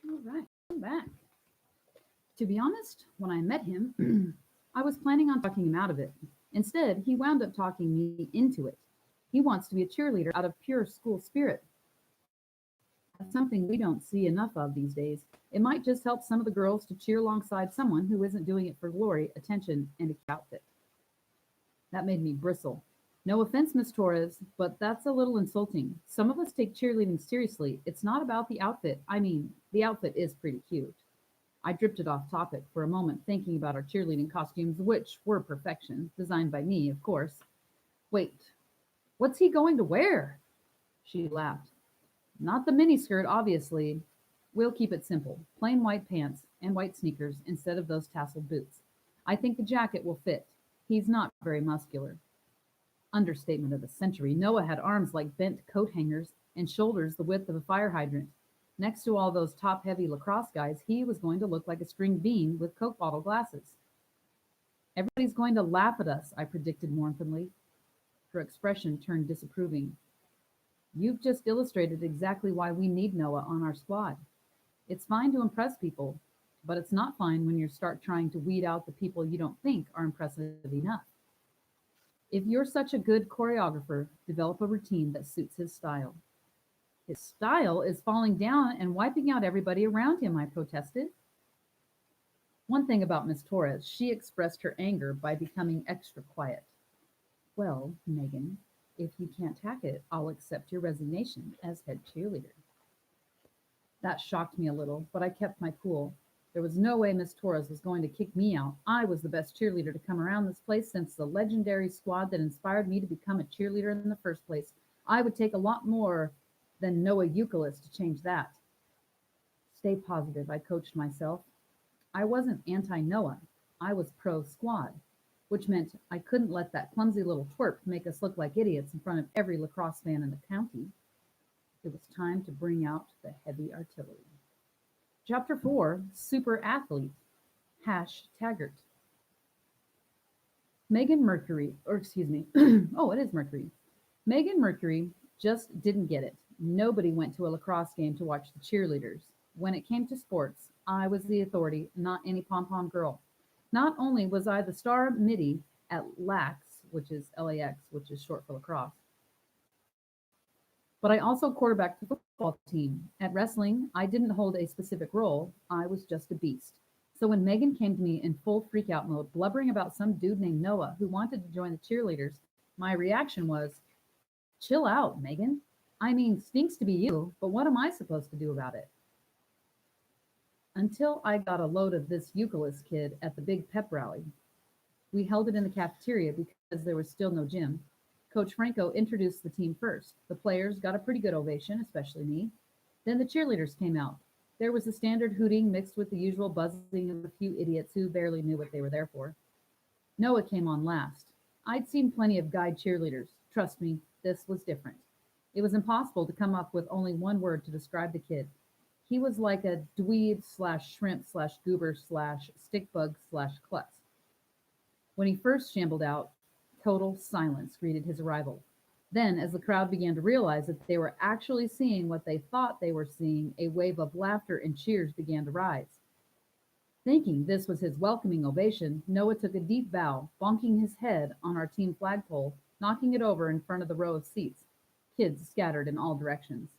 All right, I'm back. To be honest, when I met him, I was planning on talking him out of it. Instead, he wound up talking me into it. He wants to be a cheerleader out of pure school spirit. That's something we don't see enough of these days. It might just help some of the girls to cheer alongside someone who isn't doing it for glory, attention, and a cute outfit. That made me bristle. No offense, Miss Torres, but that's a little insulting. Some of us take cheerleading seriously. It's not about the outfit. I mean, the outfit is pretty cute. I drifted off topic for a moment, thinking about our cheerleading costumes, which were perfection, designed by me, of course. Wait, what's he going to wear? She laughed. Not the miniskirt, obviously. We'll keep it simple plain white pants and white sneakers instead of those tasseled boots. I think the jacket will fit. He's not very muscular. Understatement of the century. Noah had arms like bent coat hangers and shoulders the width of a fire hydrant. Next to all those top heavy lacrosse guys, he was going to look like a string bean with Coke bottle glasses. Everybody's going to laugh at us, I predicted mournfully. Her expression turned disapproving. You've just illustrated exactly why we need Noah on our squad. It's fine to impress people, but it's not fine when you start trying to weed out the people you don't think are impressive enough. If you're such a good choreographer, develop a routine that suits his style. His style is falling down and wiping out everybody around him, I protested. One thing about Miss Torres, she expressed her anger by becoming extra quiet. Well, Megan, if you can't hack it, I'll accept your resignation as head cheerleader. That shocked me a little, but I kept my cool. There was no way Miss Torres was going to kick me out. I was the best cheerleader to come around this place since the legendary squad that inspired me to become a cheerleader in the first place. I would take a lot more than Noah Euclid to change that. Stay positive, I coached myself. I wasn't anti Noah, I was pro squad, which meant I couldn't let that clumsy little twerp make us look like idiots in front of every lacrosse fan in the county. It was time to bring out the heavy artillery. Chapter 4 Super Athlete Hash Taggart. Megan Mercury, or excuse me, oh, it is Mercury. Megan Mercury just didn't get it. Nobody went to a lacrosse game to watch the cheerleaders. When it came to sports, I was the authority, not any pom pom girl. Not only was I the star midi at LAX, which is LAX, which is short for lacrosse, but I also quarterbacked the football team. At wrestling, I didn't hold a specific role, I was just a beast. So when Megan came to me in full freakout mode, blubbering about some dude named Noah who wanted to join the cheerleaders, my reaction was, chill out, Megan. I mean, stinks to be you, but what am I supposed to do about it? Until I got a load of this Euclid kid at the big pep rally. We held it in the cafeteria because there was still no gym. Coach Franco introduced the team first. The players got a pretty good ovation, especially me. Then the cheerleaders came out. There was the standard hooting mixed with the usual buzzing of a few idiots who barely knew what they were there for. Noah came on last. I'd seen plenty of guide cheerleaders. Trust me, this was different. It was impossible to come up with only one word to describe the kid. He was like a dweeb slash shrimp slash goober slash stickbug slash klutz. When he first shambled out, total silence greeted his arrival. Then, as the crowd began to realize that they were actually seeing what they thought they were seeing, a wave of laughter and cheers began to rise. Thinking this was his welcoming ovation, Noah took a deep bow, bonking his head on our team flagpole, knocking it over in front of the row of seats. Kids scattered in all directions.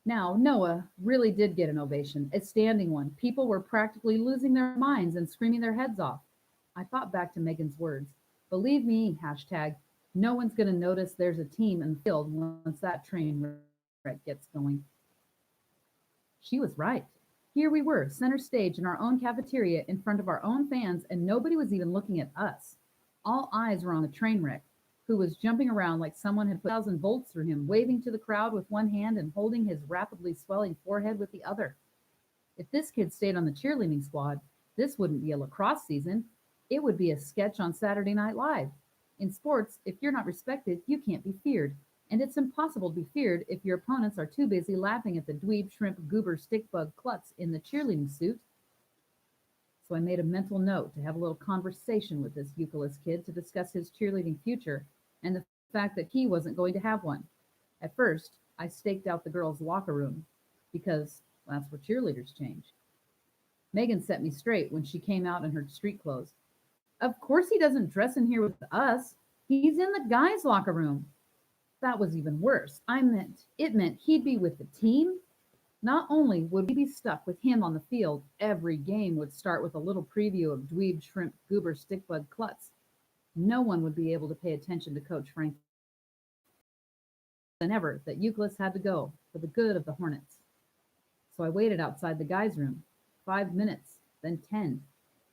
Now, Noah really did get an ovation, a standing one. People were practically losing their minds and screaming their heads off. I thought back to Megan's words. Believe me, hashtag, no one's going to notice there's a team in the field once that train wreck gets going. She was right. Here we were, center stage in our own cafeteria in front of our own fans, and nobody was even looking at us. All eyes were on the train wreck, who was jumping around like someone had put 1,000 volts through him, waving to the crowd with one hand and holding his rapidly swelling forehead with the other. If this kid stayed on the cheerleading squad, this wouldn't be a lacrosse season. It would be a sketch on Saturday Night Live. In sports, if you're not respected, you can't be feared. And it's impossible to be feared if your opponents are too busy laughing at the dweeb, shrimp, goober, stickbug klutz in the cheerleading suit. So I made a mental note to have a little conversation with this Euclid kid to discuss his cheerleading future and the fact that he wasn't going to have one. At first, I staked out the girls' locker room because, That's where cheerleaders change. Megan set me straight when she came out in her street clothes. Of course he doesn't dress in here with us. He's in the guys' locker room. That was even worse. It meant he'd be with the team. Not only would we be stuck with him on the field, every game would start with a little preview of dweeb shrimp goober stickbug klutz. No one would be able to pay attention to Coach Frank than ever that Euclid had to go for the good of the Hornets. So I waited outside the guys' room. 5 minutes, then 10.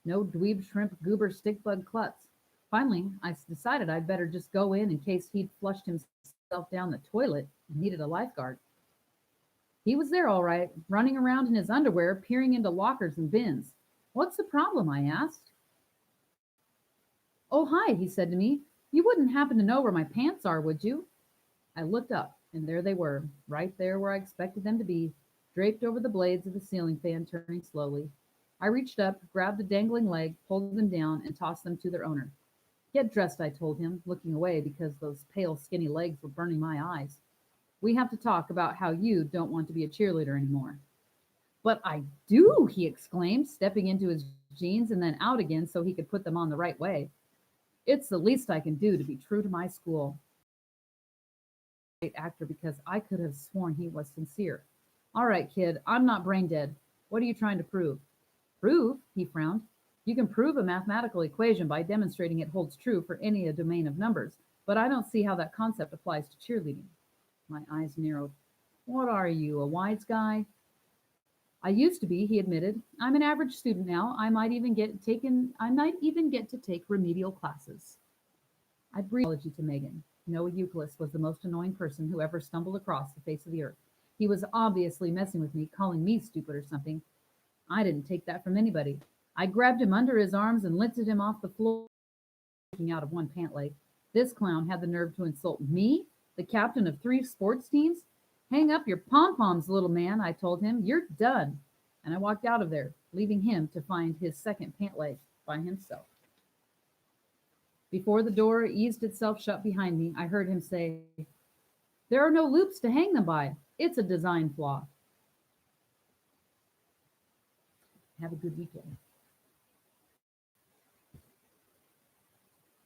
No dweeb shrimp goober stickbug klutz. Finally, I decided I'd better just go in case he'd flushed himself down the toilet and needed a lifeguard. He was there all right, running around in his underwear, peering into lockers and bins. What's the problem? I asked. Oh, hi, he said to me. You wouldn't happen to know where my pants are, would you? I looked up, and there they were, right there where I expected them to be, draped over the blades of the ceiling fan turning slowly. I reached up, grabbed a dangling leg, pulled them down, and tossed them to their owner. Get dressed, I told him, looking away because those pale, skinny legs were burning my eyes. We have to talk about how you don't want to be a cheerleader anymore. But I do, he exclaimed, stepping into his jeans and then out again so he could put them on the right way. It's the least I can do to be true to my school. Great actor because I could have sworn he was sincere. All right, kid, I'm not brain dead. What are you trying to prove? Prove? He frowned. You can prove a mathematical equation by demonstrating it holds true for any domain of numbers, but I don't see how that concept applies to cheerleading. My eyes narrowed. What are you, a wise guy? I used to be, he admitted. I'm an average student now. I might even get to take remedial classes. I breathed apology to Megan. Noah Euclid was the most annoying person who ever stumbled across the face of the earth. He was obviously messing with me, calling me stupid or something. I didn't take that from anybody. I grabbed him under his arms and lifted him off the floor, taking out of one pant leg. This clown had the nerve to insult me, the captain of 3 sports teams. Hang up your pom-poms, little man, I told him. You're done. And I walked out of there, leaving him to find his second pant leg by himself. Before the door eased itself shut behind me, I heard him say, there are no loops to hang them by. It's a design flaw. Have a good weekend.